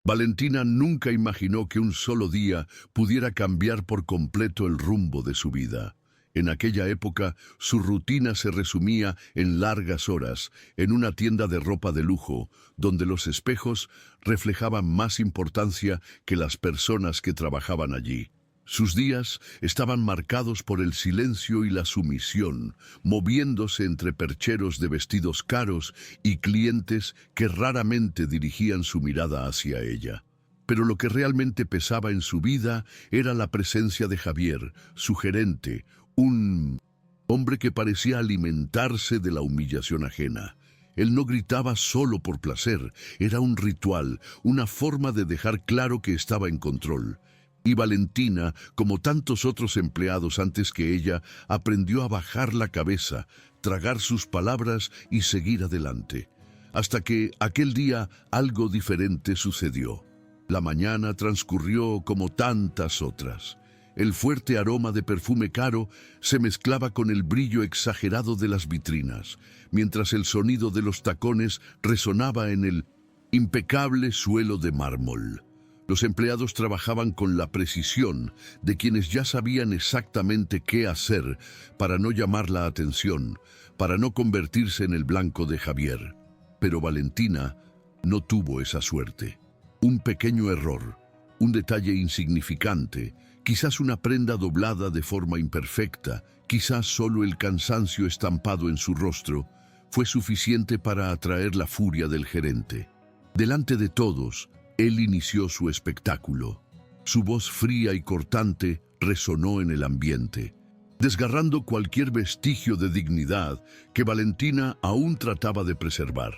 Valentina nunca imaginó que un solo día pudiera cambiar por completo el rumbo de su vida. En aquella época, su rutina se resumía en largas horas, en una tienda de ropa de lujo, donde los espejos reflejaban más importancia que las personas que trabajaban allí. Sus días estaban marcados por el silencio y la sumisión, moviéndose entre percheros de vestidos caros y clientes que raramente dirigían su mirada hacia ella. Pero lo que realmente pesaba en su vida era la presencia de Javier, su gerente, un hombre que parecía alimentarse de la humillación ajena. Él no gritaba solo por placer, era un ritual, una forma de dejar claro que estaba en control. Y Valentina, como tantos otros empleados antes que ella, aprendió a bajar la cabeza, tragar sus palabras y seguir adelante. Hasta que aquel día algo diferente sucedió. La mañana transcurrió como tantas otras. El fuerte aroma de perfume caro se mezclaba con el brillo exagerado de las vitrinas, mientras el sonido de los tacones resonaba en el impecable suelo de mármol. Los empleados trabajaban con la precisión de quienes ya sabían exactamente qué hacer para no llamar la atención, para no convertirse en el blanco de Javier. Pero Valentina no tuvo esa suerte. Un pequeño error, un detalle insignificante, quizás una prenda doblada de forma imperfecta, quizás solo el cansancio estampado en su rostro, fue suficiente para atraer la furia del gerente. Delante de todos, él inició su espectáculo. Su voz fría y cortante resonó en el ambiente, desgarrando cualquier vestigio de dignidad que Valentina aún trataba de preservar.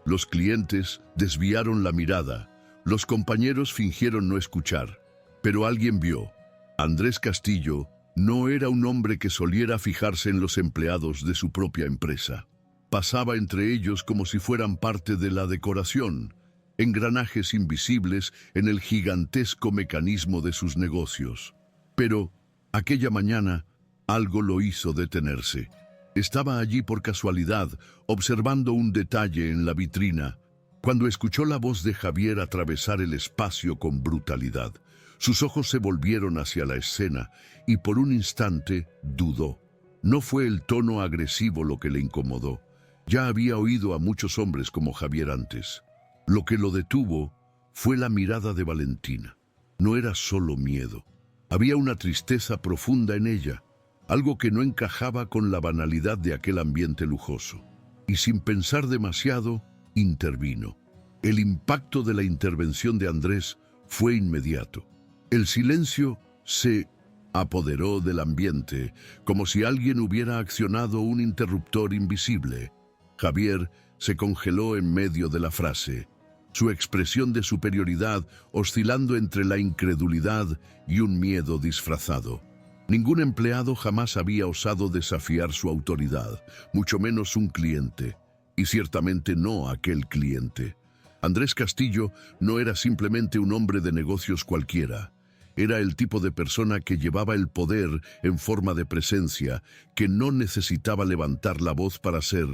Los clientes desviaron la mirada, los compañeros fingieron no escuchar, pero alguien vio. Andrés Castillo no era un hombre que soliera fijarse en los empleados de su propia empresa. Pasaba entre ellos como si fueran parte de la decoración, engranajes invisibles en el gigantesco mecanismo de sus negocios. Pero aquella mañana algo lo hizo detenerse. Estaba allí por casualidad, observando un detalle en la vitrina, cuando escuchó la voz de Javier atravesar el espacio con brutalidad. Sus ojos se volvieron hacia la escena y por un instante dudó. No fue el tono agresivo lo que le incomodó. Ya había oído a muchos hombres como Javier antes. Lo que lo detuvo fue la mirada de Valentina. No era solo miedo. Había una tristeza profunda en ella, algo que no encajaba con la banalidad de aquel ambiente lujoso. Y sin pensar demasiado, intervino. El impacto de la intervención de Andrés fue inmediato. El silencio se apoderó del ambiente, como si alguien hubiera accionado un interruptor invisible. Javier se congeló en medio de la frase, su expresión de superioridad oscilando entre la incredulidad y un miedo disfrazado. Ningún empleado jamás había osado desafiar su autoridad, mucho menos un cliente, y ciertamente no aquel cliente. Andrés Castillo no era simplemente un hombre de negocios cualquiera. Era el tipo de persona que llevaba el poder en forma de presencia, que no necesitaba levantar la voz para ser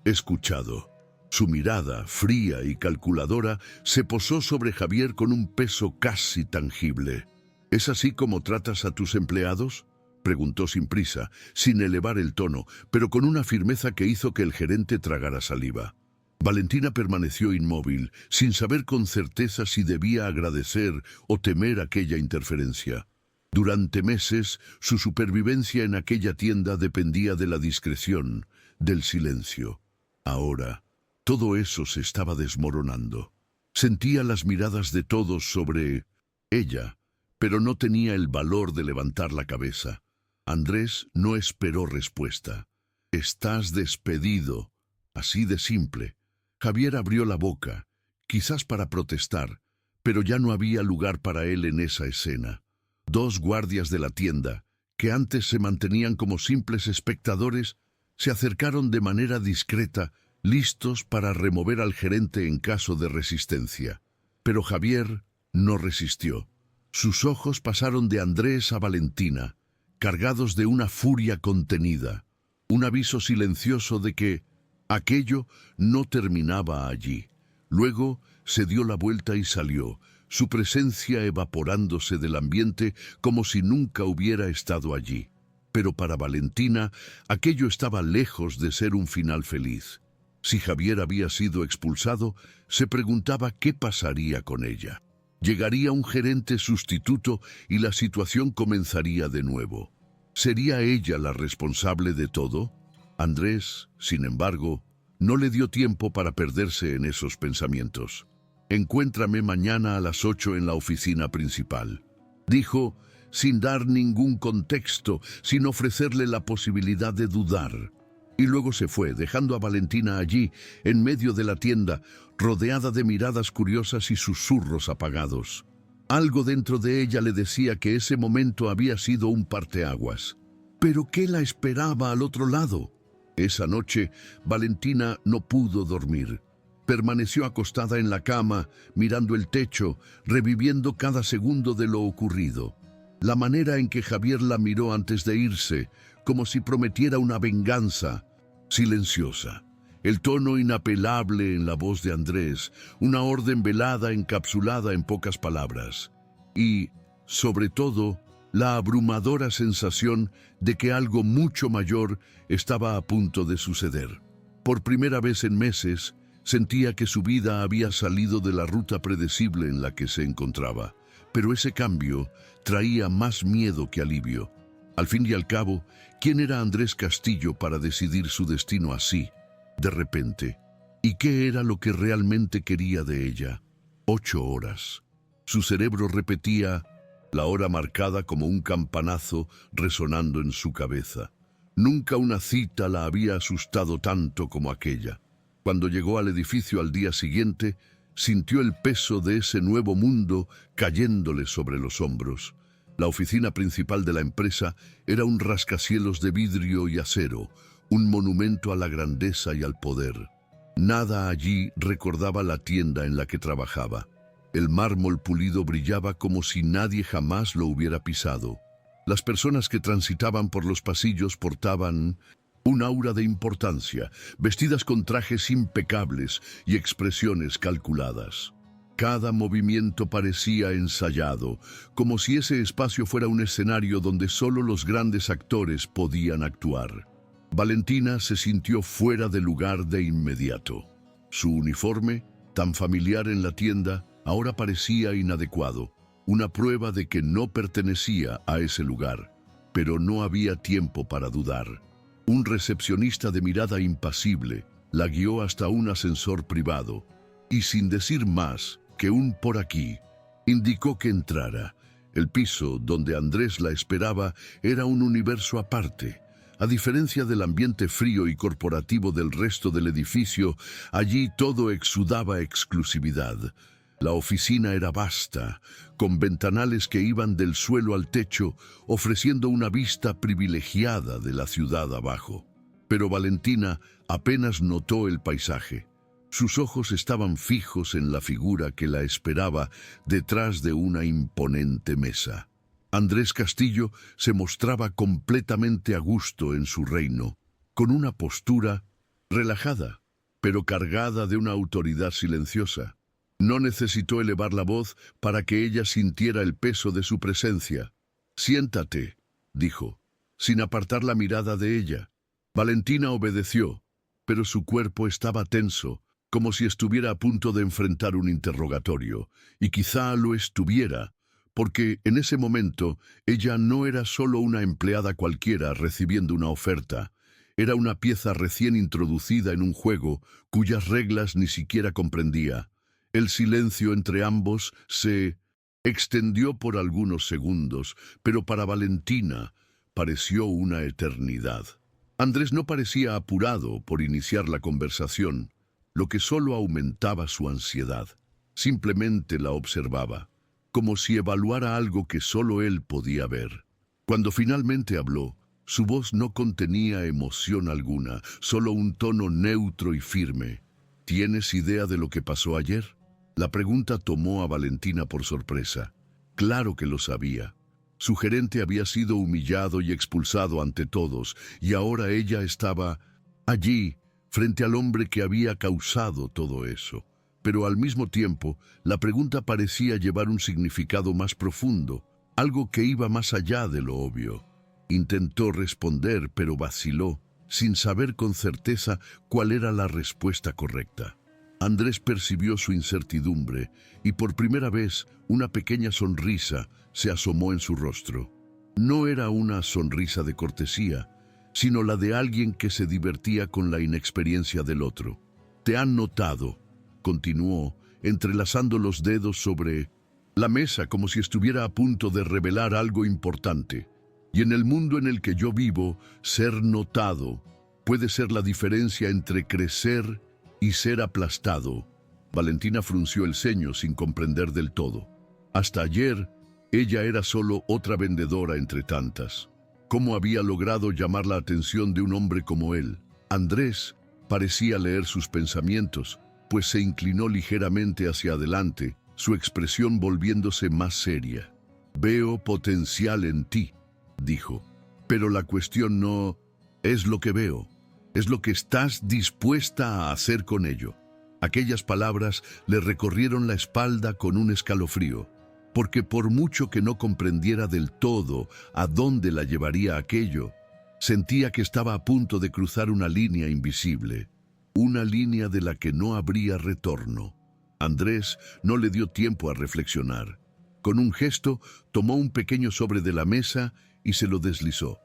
escuchado. Su mirada, fría y calculadora, se posó sobre Javier con un peso casi tangible. ¿Es así como tratas a tus empleados?, preguntó sin prisa, sin elevar el tono, pero con una firmeza que hizo que el gerente tragara saliva. Valentina permaneció inmóvil, sin saber con certeza si debía agradecer o temer aquella interferencia. Durante meses, su supervivencia en aquella tienda dependía de la discreción, del silencio. Ahora, todo eso se estaba desmoronando. Sentía las miradas de todos sobre ella, pero no tenía el valor de levantar la cabeza. Andrés no esperó respuesta. «Estás despedido», así de simple. Javier abrió la boca, quizás para protestar, pero ya no había lugar para él en esa escena. Dos guardias de la tienda, que antes se mantenían como simples espectadores, se acercaron de manera discreta, listos para remover al gerente en caso de resistencia. Pero Javier no resistió. Sus ojos pasaron de Andrés a Valentina, cargados de una furia contenida, un aviso silencioso de que aquello no terminaba allí. Luego se dio la vuelta y salió, su presencia evaporándose del ambiente como si nunca hubiera estado allí. Pero para Valentina, aquello estaba lejos de ser un final feliz. Si Javier había sido expulsado, se preguntaba qué pasaría con ella. Llegaría un gerente sustituto y la situación comenzaría de nuevo. ¿Sería ella la responsable de todo? Andrés, sin embargo, no le dio tiempo para perderse en esos pensamientos. «Encuéntrame mañana a las 8 en la oficina principal», dijo, sin dar ningún contexto, sin ofrecerle la posibilidad de dudar. Y luego se fue, dejando a Valentina allí, en medio de la tienda, rodeada de miradas curiosas y susurros apagados. Algo dentro de ella le decía que ese momento había sido un parteaguas. ¿Pero qué la esperaba al otro lado? Esa noche, Valentina no pudo dormir. Permaneció acostada en la cama, mirando el techo, reviviendo cada segundo de lo ocurrido. La manera en que Javier la miró antes de irse, como si prometiera una venganza, silenciosa. El tono inapelable en la voz de Andrés, una orden velada encapsulada en pocas palabras. Y, sobre todo, la abrumadora sensación de que algo mucho mayor estaba a punto de suceder. Por primera vez en meses, sentía que su vida había salido de la ruta predecible en la que se encontraba, pero ese cambio traía más miedo que alivio. Al fin y al cabo, ¿quién era Andrés Castillo para decidir su destino así, de repente? ¿Y qué era lo que realmente quería de ella? 8 horas. Su cerebro repetía la hora marcada como un campanazo resonando en su cabeza. Nunca una cita la había asustado tanto como aquella. Cuando llegó al edificio al día siguiente, sintió el peso de ese nuevo mundo cayéndole sobre los hombros. La oficina principal de la empresa era un rascacielos de vidrio y acero, un monumento a la grandeza y al poder. Nada allí recordaba la tienda en la que trabajaba. El mármol pulido brillaba como si nadie jamás lo hubiera pisado. Las personas que transitaban por los pasillos portaban un aura de importancia, vestidas con trajes impecables y expresiones calculadas. Cada movimiento parecía ensayado, como si ese espacio fuera un escenario donde solo los grandes actores podían actuar. Valentina se sintió fuera de lugar de inmediato. Su uniforme, tan familiar en la tienda, ahora parecía inadecuado, una prueba de que no pertenecía a ese lugar. Pero no había tiempo para dudar. Un recepcionista de mirada impasible la guió hasta un ascensor privado y, sin decir más que un por aquí, indicó que entrara. El piso donde Andrés la esperaba era un universo aparte. A diferencia del ambiente frío y corporativo del resto del edificio, allí todo exudaba exclusividad. La oficina era vasta, con ventanales que iban del suelo al techo, ofreciendo una vista privilegiada de la ciudad abajo. Pero Valentina apenas notó el paisaje. Sus ojos estaban fijos en la figura que la esperaba detrás de una imponente mesa. Andrés Castillo se mostraba completamente a gusto en su reino, con una postura relajada, pero cargada de una autoridad silenciosa. No necesitó elevar la voz para que ella sintiera el peso de su presencia. «Siéntate», dijo, sin apartar la mirada de ella. Valentina obedeció, pero su cuerpo estaba tenso, como si estuviera a punto de enfrentar un interrogatorio, y quizá lo estuviera, porque en ese momento ella no era solo una empleada cualquiera recibiendo una oferta. Era una pieza recién introducida en un juego cuyas reglas ni siquiera comprendía. El silencio entre ambos se extendió por algunos segundos, pero para Valentina pareció una eternidad. Andrés no parecía apurado por iniciar la conversación, lo que solo aumentaba su ansiedad. Simplemente la observaba, como si evaluara algo que solo él podía ver. Cuando finalmente habló, su voz no contenía emoción alguna, solo un tono neutro y firme. ¿Tienes idea de lo que pasó ayer? La pregunta tomó a Valentina por sorpresa. Claro que lo sabía. Su gerente había sido humillado y expulsado ante todos, y ahora ella estaba allí, frente al hombre que había causado todo eso. pero al mismo tiempo la pregunta parecía llevar un significado más profundo, algo que iba más allá de lo obvio. Intentó responder, pero vaciló, sin saber con certeza cuál era la respuesta correcta. Andrés percibió su incertidumbre y por primera vez una pequeña sonrisa se asomó en su rostro. No era una sonrisa de cortesía, sino la de alguien que se divertía con la inexperiencia del otro. «Te han notado», continuó, entrelazando los dedos sobre la mesa como si estuviera a punto de revelar algo importante. «Y en el mundo en el que yo vivo, ser notado puede ser la diferencia entre crecer y ser aplastado». Valentina frunció el ceño sin comprender del todo. Hasta ayer, ella era solo otra vendedora entre tantas. ¿Cómo había logrado llamar la atención de un hombre como él? Andrés parecía leer sus pensamientos, pues se inclinó ligeramente hacia adelante, su expresión volviéndose más seria. «Veo potencial en ti», dijo. «Pero la cuestión no es lo que veo, es lo que estás dispuesta a hacer con ello». Aquellas palabras le recorrieron la espalda con un escalofrío, porque por mucho que no comprendiera del todo a dónde la llevaría aquello, sentía que estaba a punto de cruzar una línea invisible, una línea de la que no habría retorno. Andrés no le dio tiempo a reflexionar. Con un gesto, tomó un pequeño sobre de la mesa y se lo deslizó.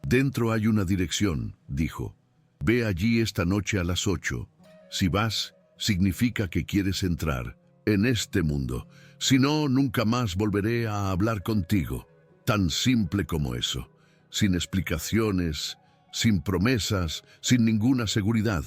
«Dentro hay una dirección», dijo. «Ve allí esta noche a las 8. Si vas, significa que quieres entrar en este mundo. Si no, nunca más volveré a hablar contigo». Tan simple como eso. Sin explicaciones, sin promesas, sin ninguna seguridad.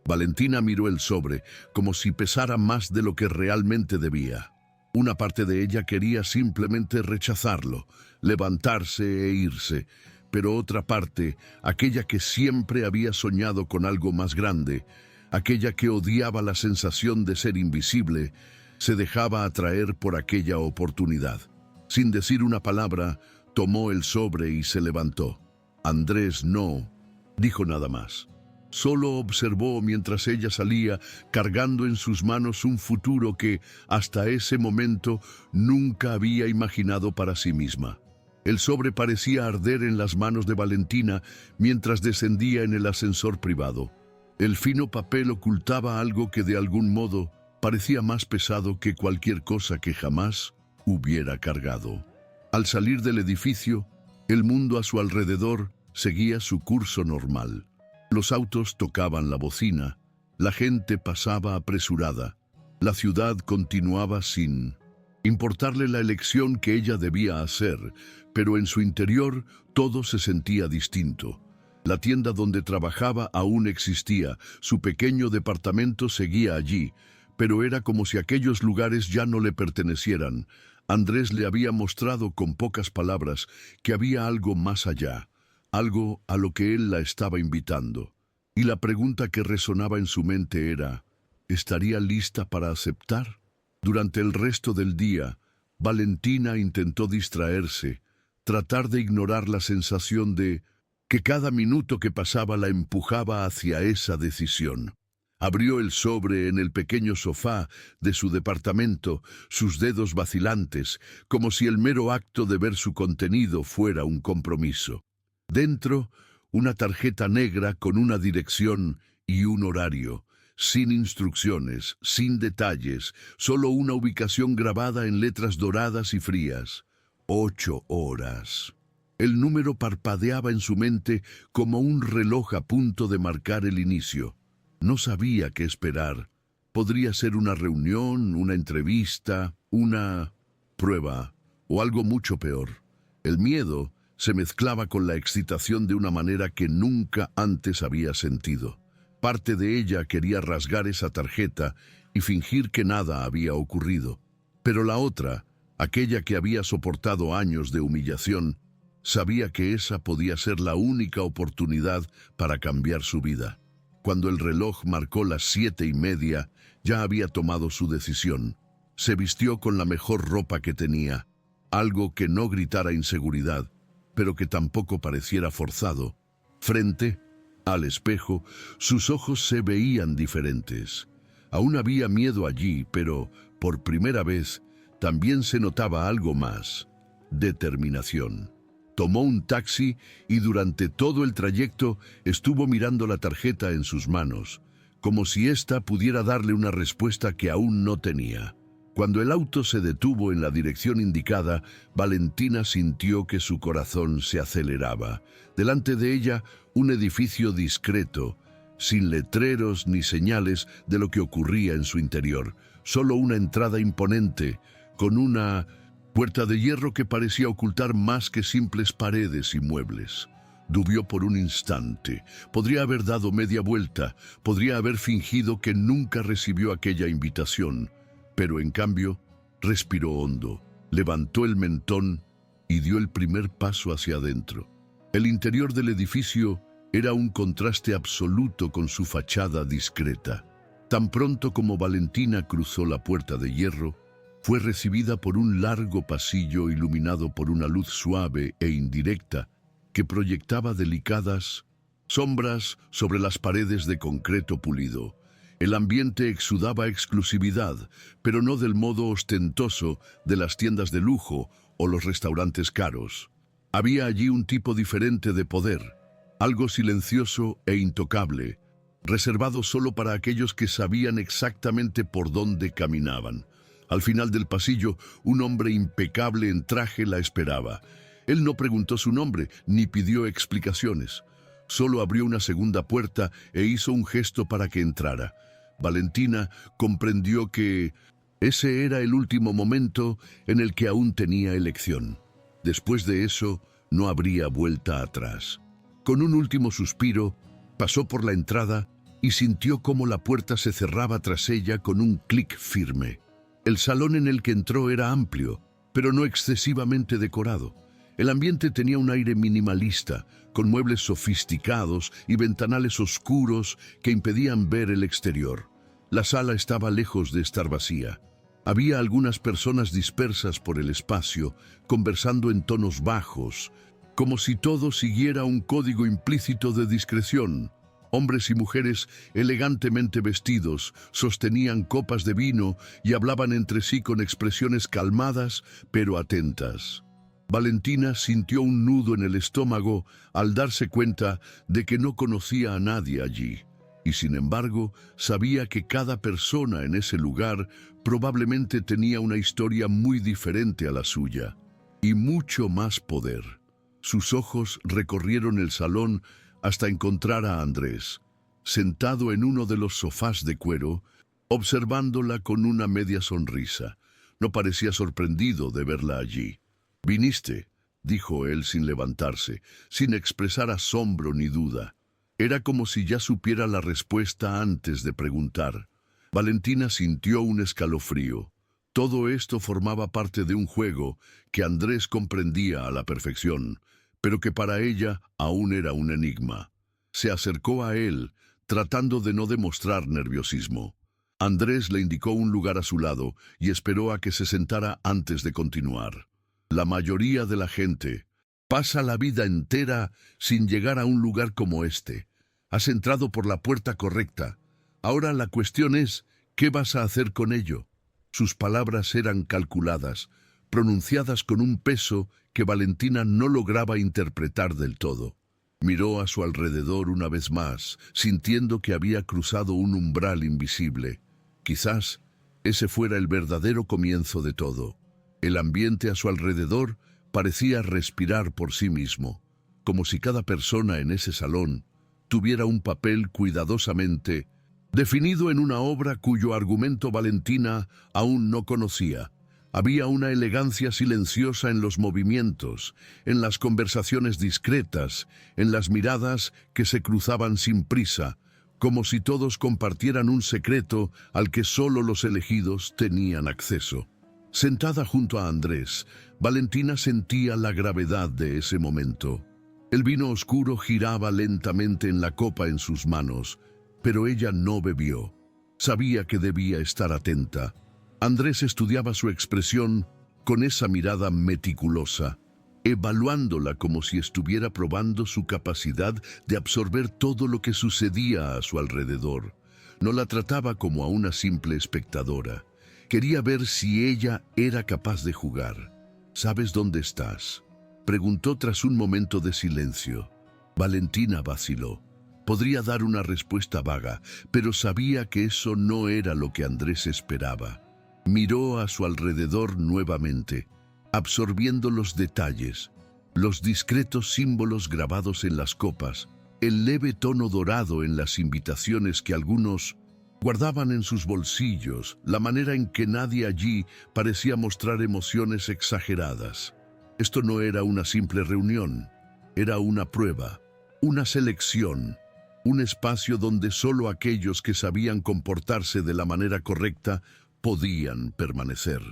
Valentina miró el sobre, como si pesara más de lo que realmente debía. Una parte de ella quería simplemente rechazarlo, levantarse e irse, pero otra parte, aquella que siempre había soñado con algo más grande, aquella que odiaba la sensación de ser invisible, se dejaba atraer por aquella oportunidad. Sin decir una palabra, tomó el sobre y se levantó. Andrés no dijo nada más. Solo observó mientras ella salía, cargando en sus manos un futuro que, hasta ese momento, nunca había imaginado para sí misma. El sobre parecía arder en las manos de Valentina mientras descendía en el ascensor privado. El fino papel ocultaba algo que de algún modo parecía más pesado que cualquier cosa que jamás hubiera cargado. Al salir del edificio, el mundo a su alrededor seguía su curso normal. Los autos tocaban la bocina, la gente pasaba apresurada, la ciudad continuaba sin importarle la elección que ella debía hacer, pero en su interior todo se sentía distinto. La tienda donde trabajaba aún existía, su pequeño departamento seguía allí, pero era como si aquellos lugares ya no le pertenecieran. Andrés le había mostrado con pocas palabras que había algo más allá, algo a lo que él la estaba invitando. Y la pregunta que resonaba en su mente era, ¿estaría lista para aceptar? Durante el resto del día, Valentina intentó distraerse, tratar de ignorar la sensación de que cada minuto que pasaba la empujaba hacia esa decisión. Abrió el sobre en el pequeño sofá de su departamento, sus dedos vacilantes, como si el mero acto de ver su contenido fuera un compromiso. Dentro, una tarjeta negra con una dirección y un horario, sin instrucciones, sin detalles, solo una ubicación grabada en letras doradas y frías. 8 horas. El número parpadeaba en su mente como un reloj a punto de marcar el inicio. No sabía qué esperar. Podría ser una reunión, una entrevista, una prueba o algo mucho peor. El miedo se mezclaba con la excitación de una manera que nunca antes había sentido. Parte de ella quería rasgar esa tarjeta y fingir que nada había ocurrido. Pero la otra, aquella que había soportado años de humillación, sabía que esa podía ser la única oportunidad para cambiar su vida. Cuando el reloj marcó las 7:30, ya había tomado su decisión. Se vistió con la mejor ropa que tenía, algo que no gritara inseguridad, pero que tampoco pareciera forzado. Frente al espejo, sus ojos se veían diferentes. Aún había miedo allí, pero, por primera vez, también se notaba algo más: determinación. Tomó un taxi y durante todo el trayecto estuvo mirando la tarjeta en sus manos, como si ésta pudiera darle una respuesta que aún no tenía. Cuando el auto se detuvo en la dirección indicada, Valentina sintió que su corazón se aceleraba. Delante de ella, un edificio discreto, sin letreros ni señales de lo que ocurría en su interior. Solo una entrada imponente, con una puerta de hierro que parecía ocultar más que simples paredes y muebles. Dubió por un instante. Podría haber dado media vuelta, podría haber fingido que nunca recibió aquella invitación. Pero en cambio, respiró hondo, levantó el mentón y dio el primer paso hacia adentro. El interior del edificio era un contraste absoluto con su fachada discreta. Tan pronto como Valentina cruzó la puerta de hierro, fue recibida por un largo pasillo iluminado por una luz suave e indirecta que proyectaba delicadas sombras sobre las paredes de concreto pulido. El ambiente exudaba exclusividad, pero no del modo ostentoso de las tiendas de lujo o los restaurantes caros. Había allí un tipo diferente de poder, algo silencioso e intocable, reservado solo para aquellos que sabían exactamente por dónde caminaban. Al final del pasillo, un hombre impecable en traje la esperaba. Él no preguntó su nombre, ni pidió explicaciones. Solo abrió una segunda puerta e hizo un gesto para que entrara. Valentina comprendió que ese era el último momento en el que aún tenía elección. Después de eso, no habría vuelta atrás. Con un último suspiro, pasó por la entrada y sintió cómo la puerta se cerraba tras ella con un clic firme. El salón en el que entró era amplio, pero no excesivamente decorado. El ambiente tenía un aire minimalista, con muebles sofisticados y ventanales oscuros que impedían ver el exterior. La sala estaba lejos de estar vacía. Había algunas personas dispersas por el espacio, conversando en tonos bajos, como si todo siguiera un código implícito de discreción. Hombres y mujeres elegantemente vestidos sostenían copas de vino y hablaban entre sí con expresiones calmadas pero atentas. Valentina sintió un nudo en el estómago al darse cuenta de que no conocía a nadie allí, y sin embargo sabía que cada persona en ese lugar probablemente tenía una historia muy diferente a la suya, y mucho más poder. Sus ojos recorrieron el salón hasta encontrar a Andrés, sentado en uno de los sofás de cuero, observándola con una media sonrisa. No parecía sorprendido de verla allí. «¿Viniste?», dijo él sin levantarse, sin expresar asombro ni duda. Era como si ya supiera la respuesta antes de preguntar. Valentina sintió un escalofrío. Todo esto formaba parte de un juego que Andrés comprendía a la perfección, pero que para ella aún era un enigma. Se acercó a él, tratando de no demostrar nerviosismo. Andrés le indicó un lugar a su lado y esperó a que se sentara antes de continuar. La mayoría de la gente pasa la vida entera sin llegar a un lugar como este. Has entrado por la puerta correcta. Ahora la cuestión es, ¿qué vas a hacer con ello? Sus palabras eran calculadas, pronunciadas con un peso que Valentina no lograba interpretar del todo. Miró a su alrededor una vez más, sintiendo que había cruzado un umbral invisible. Quizás ese fuera el verdadero comienzo de todo. El ambiente a su alrededor parecía respirar por sí mismo, como si cada persona en ese salón tuviera un papel cuidadosamente definido en una obra cuyo argumento Valentina aún no conocía. Había una elegancia silenciosa en los movimientos, en las conversaciones discretas, en las miradas que se cruzaban sin prisa, como si todos compartieran un secreto al que solo los elegidos tenían acceso. Sentada junto a Andrés, Valentina sentía la gravedad de ese momento. El vino oscuro giraba lentamente en la copa en sus manos, pero ella no bebió. Sabía que debía estar atenta. Andrés estudiaba su expresión con esa mirada meticulosa, evaluándola como si estuviera probando su capacidad de absorber todo lo que sucedía a su alrededor. No la trataba como a una simple espectadora. Quería ver si ella era capaz de jugar. ¿Sabes dónde estás?, preguntó tras un momento de silencio. Valentina vaciló. Podría dar una respuesta vaga, pero sabía que eso no era lo que Andrés esperaba. Miró a su alrededor nuevamente, absorbiendo los detalles, los discretos símbolos grabados en las copas, el leve tono dorado en las invitaciones que algunos guardaban en sus bolsillos, la manera en que nadie allí parecía mostrar emociones exageradas. Esto no era una simple reunión, era una prueba, una selección, un espacio donde solo aquellos que sabían comportarse de la manera correcta podían permanecer.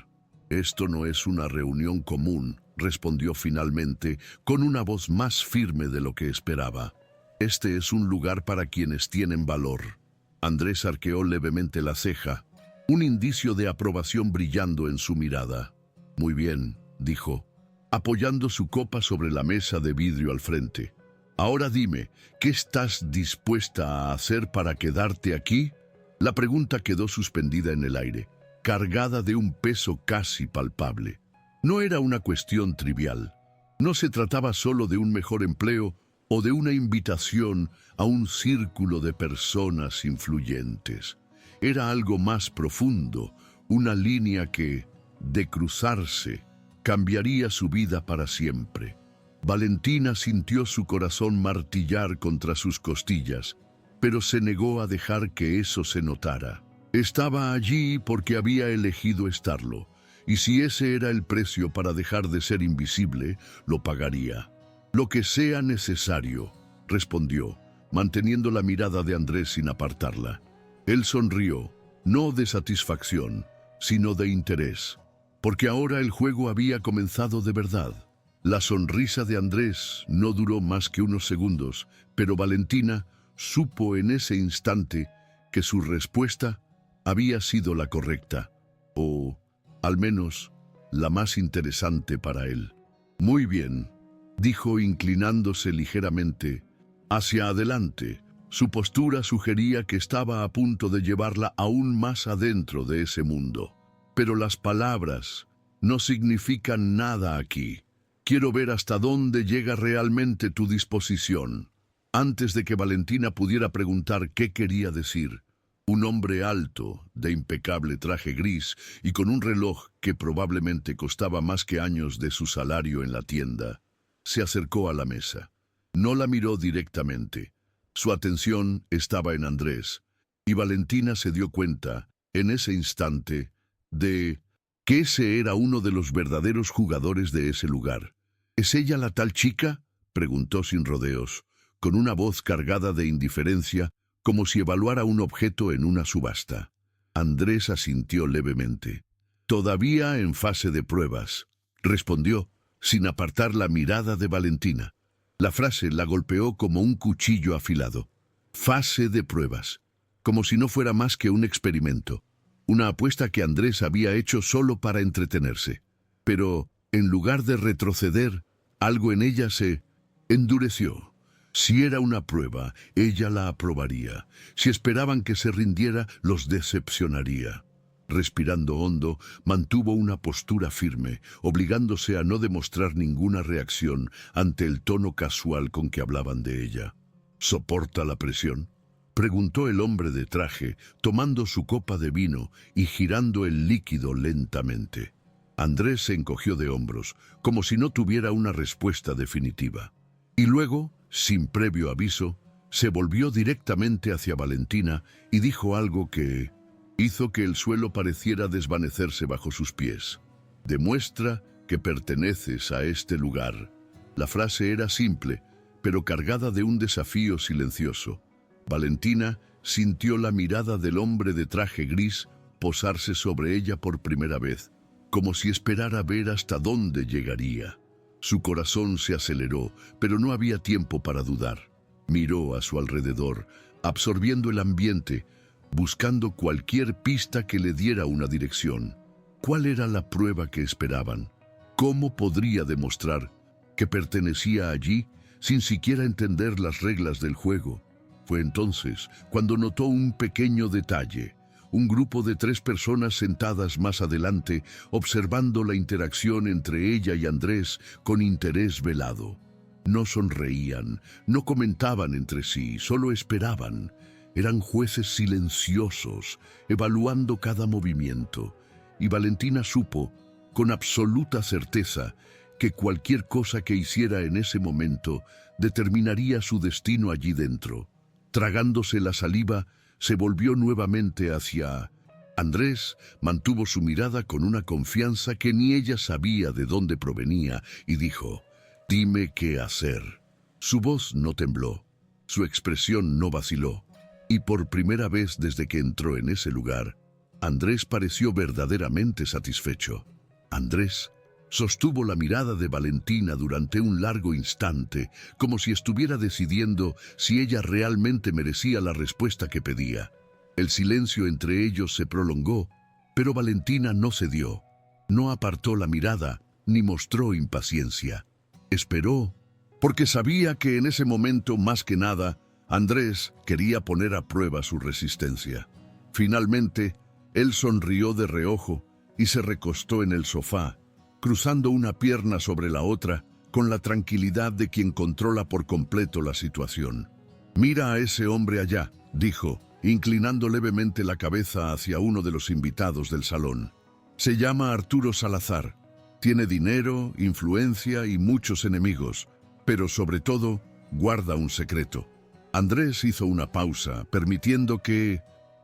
«Esto no es una reunión común», respondió finalmente, con una voz más firme de lo que esperaba. «Este es un lugar para quienes tienen valor». Andrés arqueó levemente la ceja, un indicio de aprobación brillando en su mirada. «Muy bien», dijo, apoyando su copa sobre la mesa de vidrio al frente. «Ahora dime, ¿qué estás dispuesta a hacer para quedarte aquí?». La pregunta quedó suspendida en el aire, cargada de un peso casi palpable. No era una cuestión trivial. No se trataba solo de un mejor empleo o de una invitación a un círculo de personas influyentes. Era algo más profundo, una línea que, de cruzarse, cambiaría su vida para siempre. Valentina sintió su corazón martillar contra sus costillas, pero se negó a dejar que eso se notara. Estaba allí porque había elegido estarlo, y si ese era el precio para dejar de ser invisible, lo pagaría. «Lo que sea necesario», respondió, manteniendo la mirada de Andrés sin apartarla. Él sonrió, no de satisfacción, sino de interés, porque ahora el juego había comenzado de verdad. La sonrisa de Andrés no duró más que unos segundos, pero Valentina supo en ese instante que su respuesta había sido la correcta, o, al menos, la más interesante para él. «Muy bien», dijo inclinándose ligeramente hacia adelante. Su postura sugería que estaba a punto de llevarla aún más adentro de ese mundo. «Pero las palabras no significan nada aquí. Quiero ver hasta dónde llega realmente tu disposición». Antes de que Valentina pudiera preguntar qué quería decir, un hombre alto, de impecable traje gris y con un reloj que probablemente costaba más que años de su salario en la tienda, se acercó a la mesa. No la miró directamente. Su atención estaba en Andrés, y Valentina se dio cuenta, en ese instante, de que ese era uno de los verdaderos jugadores de ese lugar. «¿Es ella la tal chica?», preguntó sin rodeos, con una voz cargada de indiferencia, como si evaluara un objeto en una subasta. Andrés asintió levemente. «Todavía en fase de pruebas», respondió, sin apartar la mirada de Valentina. La frase la golpeó como un cuchillo afilado. Fase de pruebas, como si no fuera más que un experimento, una apuesta que Andrés había hecho solo para entretenerse. Pero, en lugar de retroceder, algo en ella se endureció. Si era una prueba, ella la aprobaría. Si esperaban que se rindiera, los decepcionaría. Respirando hondo, mantuvo una postura firme, obligándose a no demostrar ninguna reacción ante el tono casual con que hablaban de ella. «¿Soporta la presión?», preguntó el hombre de traje, tomando su copa de vino y girando el líquido lentamente. Andrés se encogió de hombros, como si no tuviera una respuesta definitiva. Y luego, sin previo aviso, se volvió directamente hacia Valentina y dijo algo que hizo que el suelo pareciera desvanecerse bajo sus pies. «Demuestra que perteneces a este lugar». La frase era simple, pero cargada de un desafío silencioso. Valentina sintió la mirada del hombre de traje gris posarse sobre ella por primera vez, como si esperara ver hasta dónde llegaría. Su corazón se aceleró, pero no había tiempo para dudar. Miró a su alrededor, absorbiendo el ambiente, buscando cualquier pista que le diera una dirección. ¿Cuál era la prueba que esperaban? ¿Cómo podría demostrar que pertenecía allí sin siquiera entender las reglas del juego? Fue entonces cuando notó un pequeño detalle. Un grupo de 3 personas sentadas más adelante, observando la interacción entre ella y Andrés con interés velado. No sonreían, no comentaban entre sí, solo esperaban. Eran jueces silenciosos, evaluando cada movimiento. Y Valentina supo, con absoluta certeza, que cualquier cosa que hiciera en ese momento determinaría su destino allí dentro. Tragándose la saliva, se volvió nuevamente hacia Andrés. Mantuvo su mirada con una confianza que ni ella sabía de dónde provenía y dijo: «Dime qué hacer». Su voz no tembló, su expresión no vaciló, y por primera vez desde que entró en ese lugar, Andrés pareció verdaderamente satisfecho. Andrés sostuvo la mirada de Valentina durante un largo instante, como si estuviera decidiendo si ella realmente merecía la respuesta que pedía. El silencio entre ellos se prolongó, pero Valentina no cedió. No apartó la mirada, ni mostró impaciencia. Esperó, porque sabía que en ese momento, más que nada, Andrés quería poner a prueba su resistencia. Finalmente, él sonrió de reojo y se recostó en el sofá, cruzando una pierna sobre la otra, con la tranquilidad de quien controla por completo la situación. «Mira a ese hombre allá», dijo, inclinando levemente la cabeza hacia uno de los invitados del salón. «Se llama Arturo Salazar. Tiene dinero, influencia y muchos enemigos, pero sobre todo, guarda un secreto». Andrés hizo una pausa, permitiendo que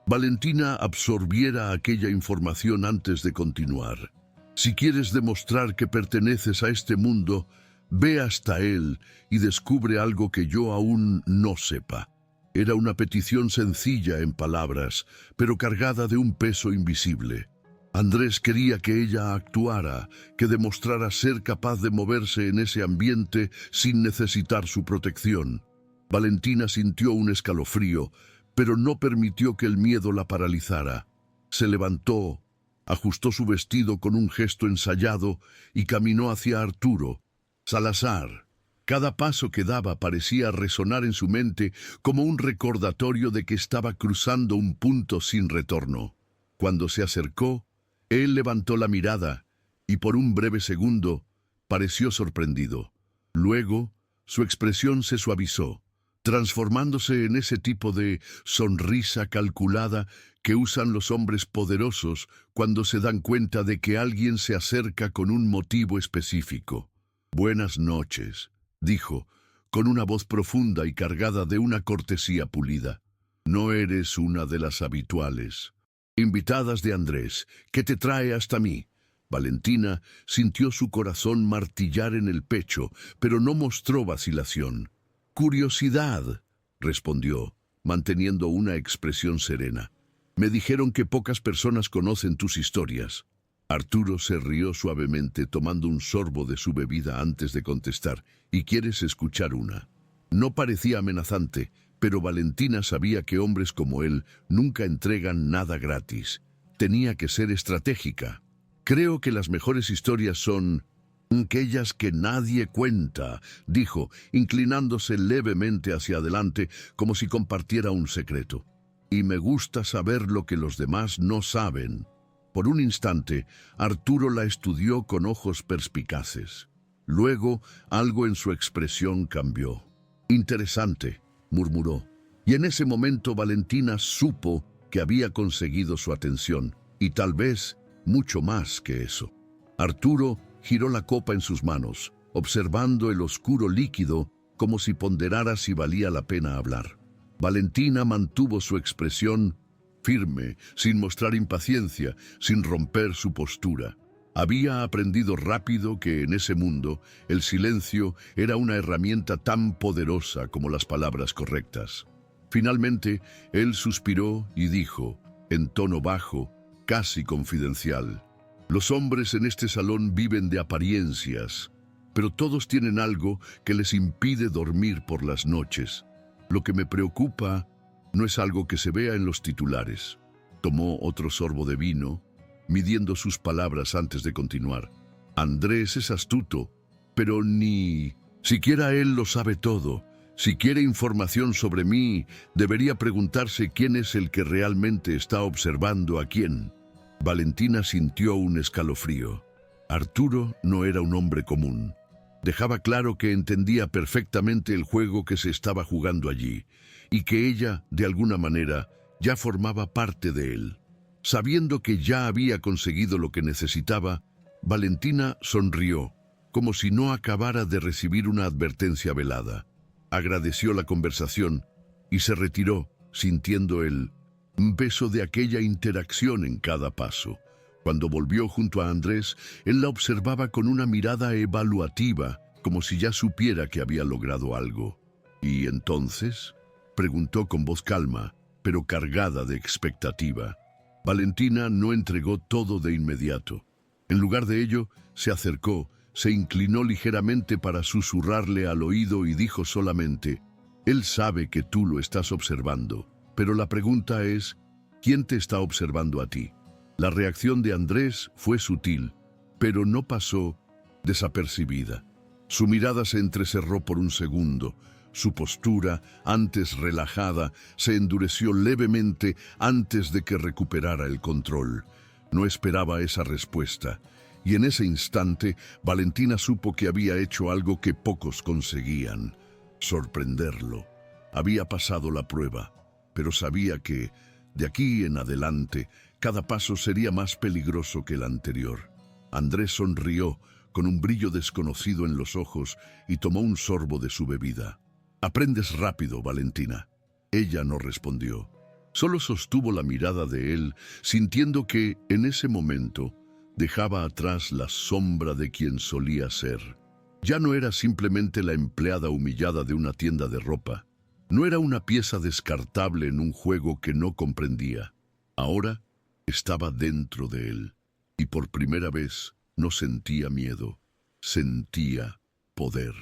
Valentina absorbiera aquella información antes de continuar. «Si quieres demostrar que perteneces a este mundo, ve hasta él y descubre algo que yo aún no sepa». Era una petición sencilla en palabras, pero cargada de un peso invisible. Andrés quería que ella actuara, que demostrara ser capaz de moverse en ese ambiente sin necesitar su protección. Valentina sintió un escalofrío, pero no permitió que el miedo la paralizara. Se levantó, ajustó su vestido con un gesto ensayado y caminó hacia Arturo. Salazar. Cada paso que daba parecía resonar en su mente como un recordatorio de que estaba cruzando un punto sin retorno. Cuando se acercó, él levantó la mirada y por un breve segundo pareció sorprendido. Luego, su expresión se suavizó, transformándose en ese tipo de sonrisa calculada que usan los hombres poderosos cuando se dan cuenta de que alguien se acerca con un motivo específico. «Buenas noches», dijo, con una voz profunda y cargada de una cortesía pulida. «No eres una de las habituales invitadas de Andrés, que te trae hasta mí». Valentina sintió su corazón martillar en el pecho, pero no mostró vacilación. «Curiosidad», respondió, manteniendo una expresión serena. «Me dijeron que pocas personas conocen tus historias». Arturo se rió suavemente, tomando un sorbo de su bebida antes de contestar. «¿Y quieres escuchar una?». No parecía amenazante, pero Valentina sabía que hombres como él nunca entregan nada gratis. Tenía que ser estratégica. «Creo que las mejores historias son aquellas que nadie cuenta», dijo, inclinándose levemente hacia adelante como si compartiera un secreto. «Y me gusta saber lo que los demás no saben». Por un instante, Arturo la estudió con ojos perspicaces. Luego, algo en su expresión cambió. «Interesante», murmuró. Y en ese momento Valentina supo que había conseguido su atención, y tal vez mucho más que eso. Arturo giró la copa en sus manos, observando el oscuro líquido como si ponderara si valía la pena hablar. Valentina mantuvo su expresión firme, sin mostrar impaciencia, sin romper su postura. Había aprendido rápido que en ese mundo el silencio era una herramienta tan poderosa como las palabras correctas. Finalmente, él suspiró y dijo, en tono bajo, casi confidencial: «Los hombres en este salón viven de apariencias, pero todos tienen algo que les impide dormir por las noches. Lo que me preocupa no es algo que se vea en los titulares». Tomó otro sorbo de vino, midiendo sus palabras antes de continuar. «Andrés es astuto, pero ni siquiera él lo sabe todo. Si quiere información sobre mí, debería preguntarse quién es el que realmente está observando a quién. Valentina sintió un escalofrío. Arturo no era un hombre común. Dejaba claro que entendía perfectamente el juego que se estaba jugando allí, y que ella, de alguna manera, ya formaba parte de él. Sabiendo que ya había conseguido lo que necesitaba, Valentina sonrió, como si no acabara de recibir una advertencia velada. Agradeció la conversación y se retiró, sintiendo el peso de aquella interacción en cada paso. Cuando volvió junto a Andrés, él la observaba con una mirada evaluativa, como si ya supiera que había logrado algo. ¿Y entonces?, preguntó con voz calma, pero cargada de expectativa. Valentina no entregó todo de inmediato. En lugar de ello, se acercó, se inclinó ligeramente para susurrarle al oído y dijo solamente: «Él sabe que tú lo estás observando, pero la pregunta es, ¿quién te está observando a ti?». La reacción de Andrés fue sutil, pero no pasó desapercibida. Su mirada se entrecerró por un segundo. Su postura, antes relajada, se endureció levemente antes de que recuperara el control. No esperaba esa respuesta, y en ese instante Valentina supo que había hecho algo que pocos conseguían: sorprenderlo. Había pasado la prueba, pero sabía que, de aquí en adelante, cada paso sería más peligroso que el anterior. Andrés sonrió, con un brillo desconocido en los ojos, y tomó un sorbo de su bebida. «Aprendes rápido, Valentina». Ella no respondió. Solo sostuvo la mirada de él, sintiendo que, en ese momento, dejaba atrás la sombra de quien solía ser. Ya no era simplemente la empleada humillada de una tienda de ropa. No era una pieza descartable en un juego que no comprendía. Ahora estaba dentro de él, y por primera vez no sentía miedo, sentía poder.